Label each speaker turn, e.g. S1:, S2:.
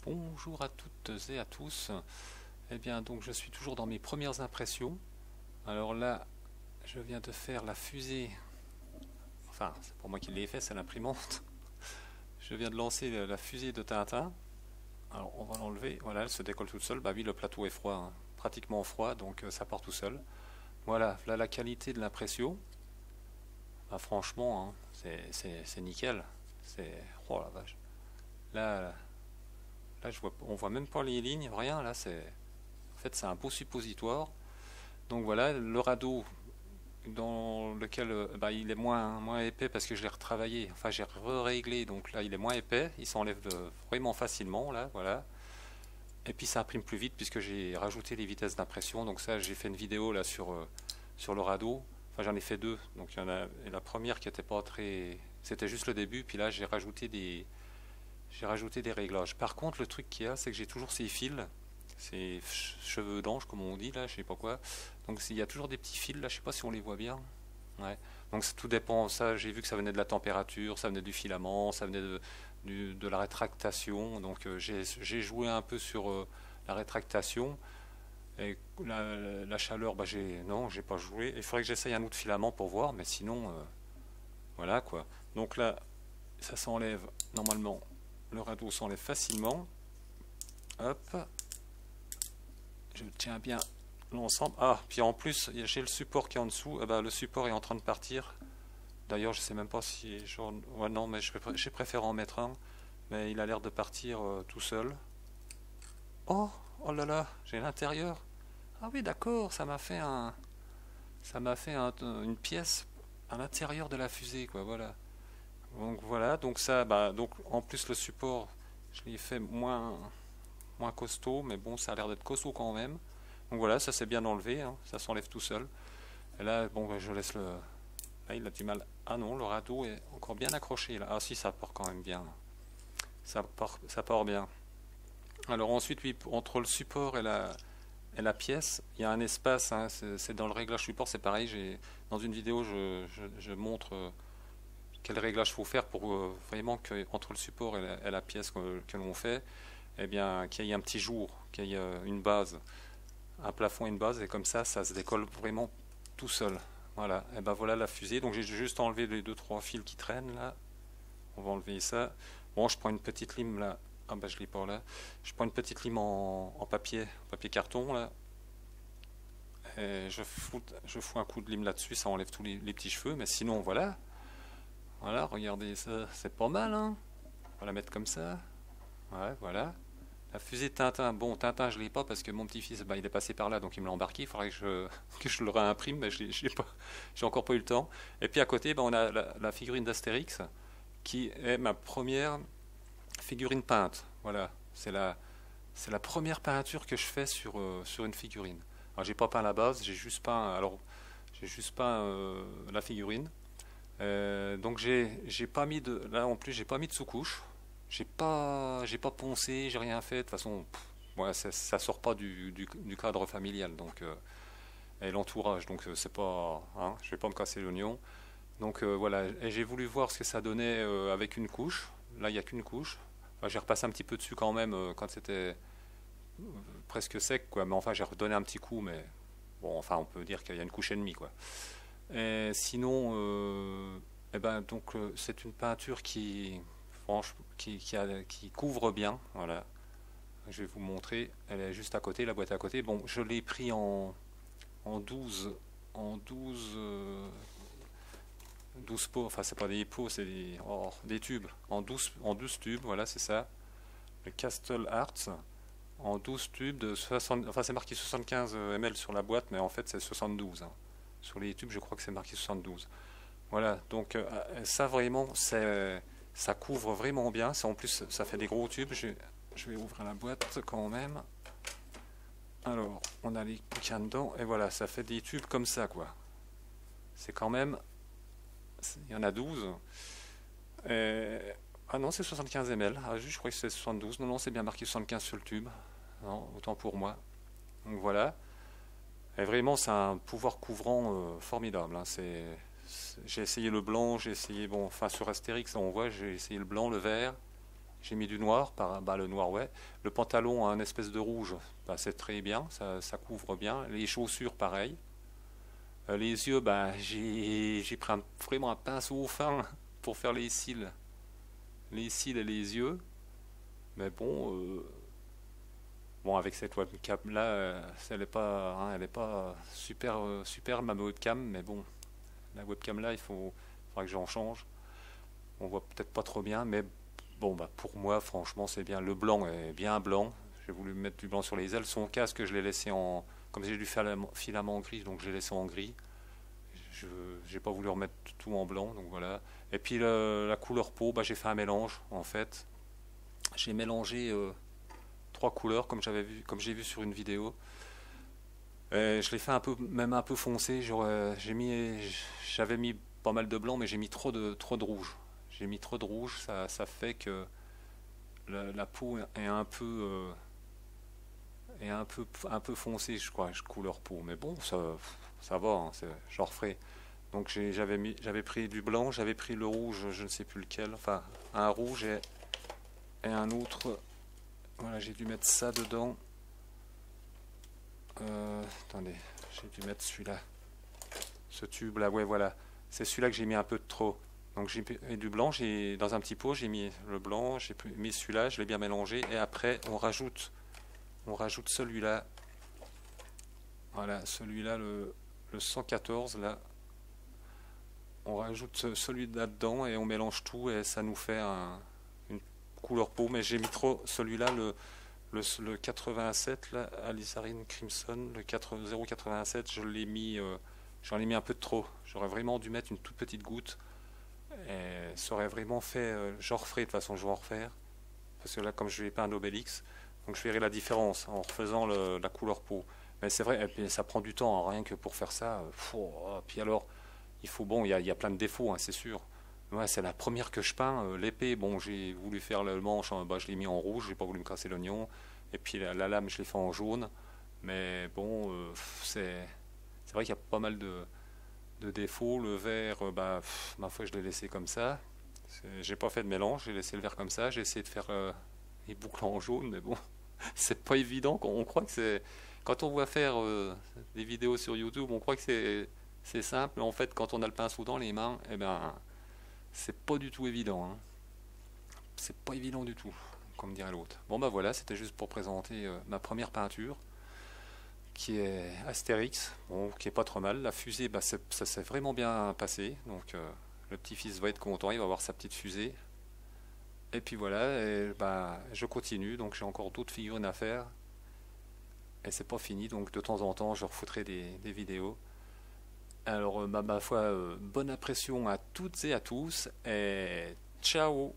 S1: Bonjour à toutes et à tous. Eh bien, donc je suis toujours dans mes premières impressions. Alors là, je viens de faire la fusée. Enfin, c'est pour moi qui l'ai fait, c'est l'imprimante. Je viens de lancer la fusée de Tintin. Alors, on va l'enlever. Voilà, elle se décolle toute seule. Bah oui, le plateau est froid, hein, pratiquement froid, donc ça part tout seul. Voilà, là la qualité de l'impression. Bah, franchement, hein, c'est nickel. C'est. Oh la vache. Là, là, on voit même pas les lignes, rien. Là, en fait, c'est un beau suppositoire. Donc voilà, le radeau dans lequel bah, il est moins épais parce que je l'ai retravaillé. Enfin, j'ai réglé, donc là, il est moins épais. Il s'enlève vraiment facilement, là, voilà. Et puis, ça imprime plus vite puisque j'ai rajouté les vitesses d'impression. Donc ça, j'ai fait une vidéo là sur le radeau. Enfin, j'en ai fait deux. Donc il y en a et la première qui était pas très, c'était juste le début. Puis là, j'ai rajouté des réglages. Par contre, le truc qu'il y a, c'est que j'ai toujours ces fils, ces cheveux d'ange, comme on dit là, je sais pas quoi. Donc il y a toujours des petits fils là, je sais pas si on les voit bien. Ouais. Donc tout dépend. Ça, j'ai vu que ça venait de la température, ça venait du filament, ça venait de la rétractation. Donc j'ai joué un peu sur la rétractation. Et la chaleur, bah non, j'ai pas joué. Il faudrait que j'essaye un autre filament pour voir, mais sinon, voilà quoi. Donc là, ça s'enlève normalement. Le radeau s'enlève facilement. Hop, je tiens bien l'ensemble. Ah, puis en plus, j'ai le support qui est en dessous. Ah bah, le support est en train de partir. D'ailleurs, je sais même pas si... Ouais, non, mais j'ai préféré en mettre un. Mais il a l'air de partir tout seul. Oh, oh là là, j'ai l'intérieur. Ah oui, d'accord, une pièce à l'intérieur de la fusée, quoi, voilà, donc ça, bah, donc en plus le support, je l'ai fait moins costaud, mais bon, ça a l'air d'être costaud quand même. Donc voilà, ça c'est bien enlevé, hein, ça s'enlève tout seul. Et là, bon, bah, je laisse le. Là, il a du mal. Ah non, le radeau est encore bien accroché là. Ah si, ça part quand même bien. Ça part bien. Alors ensuite, oui, entre le support et la pièce, il y a un espace, hein, c'est dans le réglage support, c'est pareil. Dans une vidéo, je montre quel réglage faut faire pour vraiment que entre le support et la pièce que l'on fait, eh bien, qu'il y ait un petit jour, qu'il y ait une base, un plafond et une base, et comme ça se décolle vraiment tout seul. Voilà, et ben voilà la fusée. Donc j'ai juste enlevé les deux trois fils qui traînent là. On va enlever ça. Bon, je prends une petite lime là. Ah bah je l'ai pas là. Je prends une petite lime en papier carton là. Et je fous un coup de lime là-dessus, ça enlève tous les petits cheveux. Mais sinon voilà, voilà, regardez ça, c'est pas mal, hein. On va la mettre comme ça. Ouais, voilà. La fusée de Tintin. Bon, Tintin, je l'ai pas parce que mon petit-fils, bah, il est passé par là, donc il me l'a embarqué. Il faudrait que je le réimprime, mais j'ai encore pas eu le temps. Et puis à côté, bah, on a la figurine d'Astérix, qui est ma première figurine peinte. Voilà, c'est la première peinture que je fais sur une figurine. Alors j'ai pas peint la base, j'ai juste peint la figurine. Donc j'ai pas mis de là en plus j'ai pas mis de sous-couche. J'ai pas poncé, j'ai rien fait. De toute façon, ouais, ça sort pas du cadre familial donc et l'entourage donc c'est pas hein, je vais pas me casser l'oignon. Donc voilà, et j'ai voulu voir ce que ça donnait avec une couche. Là, il y a qu'une couche. Enfin, j'ai repassé un petit peu dessus quand même quand c'était presque sec quoi, mais enfin j'ai redonné un petit coup mais bon, enfin on peut dire qu'il y a une couche et demie quoi. Et sinon, eh ben, donc c'est une peinture qui couvre bien. Voilà, je vais vous montrer. Elle est juste à côté, la boîte est à côté. Bon, je l'ai pris en 12 en 12 12 pots. Enfin, c'est pas des pots, c'est des tubes. En 12 tubes, voilà, c'est ça. Le Castle Arts en 12 tubes de 60. Enfin, c'est marqué 75 ml sur la boîte, mais en fait, c'est 72. Hein. Sur les tubes, je crois que c'est marqué 72. Voilà, donc ça vraiment, ça couvre vraiment bien. En plus, ça fait des gros tubes. Je vais ouvrir la boîte quand même. Alors, on a les bouquins dedans. Et voilà, ça fait des tubes comme ça, quoi. C'est quand même... Il y en a 12. Ah non, c'est 75 ml. Ah, je crois que c'est 72. Non, non, c'est bien marqué 75 sur le tube. Non, autant pour moi. Donc voilà. Et vraiment, c'est un pouvoir couvrant formidable. Hein. J'ai essayé le blanc, j'ai essayé, bon, enfin sur Astérix, on voit, j'ai essayé le blanc, le vert, j'ai mis du noir, le noir ouais. Le pantalon a un espèce de rouge, bah, c'est très bien, ça couvre bien. Les chaussures pareil. Les yeux, bah, j'ai pris vraiment un pinceau fin pour faire les cils et les yeux. Mais bon, bon avec cette webcam là, elle est pas super super ma webcam, mais bon, la webcam là, faudra que j'en change. On voit peut-être pas trop bien, mais bon, bah pour moi, franchement, c'est bien. Le blanc est bien blanc. J'ai voulu mettre du blanc sur les ailes. Son casque, je l'ai laissé en, comme j'ai du filament gris, donc j'ai laissé en gris. Je J'ai pas voulu remettre tout en blanc, donc voilà. Et puis la couleur peau, bah j'ai fait un mélange en fait. J'ai mélangé trois couleurs comme j'ai vu sur une vidéo. Je l'ai fait un peu, même un peu foncé. J'avais mis pas mal de blanc, mais j'ai mis trop de rouge. J'ai mis trop de rouge, ça fait que la peau un peu foncée, je crois, couleur peau. Mais bon, ça va, hein, j'en referai. Donc j'avais pris du blanc, j'avais pris le rouge, je ne sais plus lequel, enfin un rouge et un autre. Voilà, j'ai dû mettre ça dedans. Attendez, j'ai dû mettre celui-là. Ce tube là, ouais voilà. C'est celui-là que j'ai mis un peu de trop. Donc j'ai mis du blanc, dans un petit pot, j'ai mis le blanc, j'ai mis celui-là, je l'ai bien mélangé. Et après on rajoute celui-là. Voilà, celui-là, le 114 là. On rajoute celui là-dedans et on mélange tout et ça nous fait une couleur peau. Mais j'ai mis trop celui-là, le 87 là, Alizarine Crimson, le 087, j'en ai mis un peu de trop. J'aurais vraiment dû mettre une toute petite goutte et ça aurait vraiment fait, j'en referai de toute façon, je vais en refaire parce que là comme je n'ai pas un Obélix, donc je verrai la différence en refaisant la couleur peau. Mais c'est vrai, et puis ça prend du temps, hein, rien que pour faire ça. Puis alors, il y a plein de défauts, hein, c'est sûr. Ouais, c'est la première que je peins. L'épée, bon, j'ai voulu faire le manche, hein, bah, je l'ai mis en rouge, j'ai pas voulu me casser l'oignon. Et puis la lame, je l'ai fait en jaune. Mais bon, c'est vrai qu'il y a pas mal de défauts. Le vert, ma foi, je l'ai laissé comme ça. J'ai pas fait de mélange, j'ai laissé le vert comme ça. J'ai essayé de faire les boucles en jaune, mais bon, c'est pas évident. On croit que c'est. Quand on voit faire des vidéos sur YouTube, on croit que c'est simple. Mais en fait, quand on a le pinceau dans les mains, eh ben, c'est pas du tout évident, hein. C'est pas évident du tout, comme dirait l'autre. Bon bah voilà, c'était juste pour présenter ma première peinture, qui est Astérix, bon, qui est pas trop mal. La fusée, bah, ça s'est vraiment bien passé, donc le petit-fils va être content, il va avoir sa petite fusée. Et puis voilà, et, bah, je continue, donc j'ai encore d'autres figurines à faire. Et c'est pas fini, donc de temps en temps, je refoutrai des vidéos. Alors, ma foi, bonne impression à toutes et à tous, et ciao!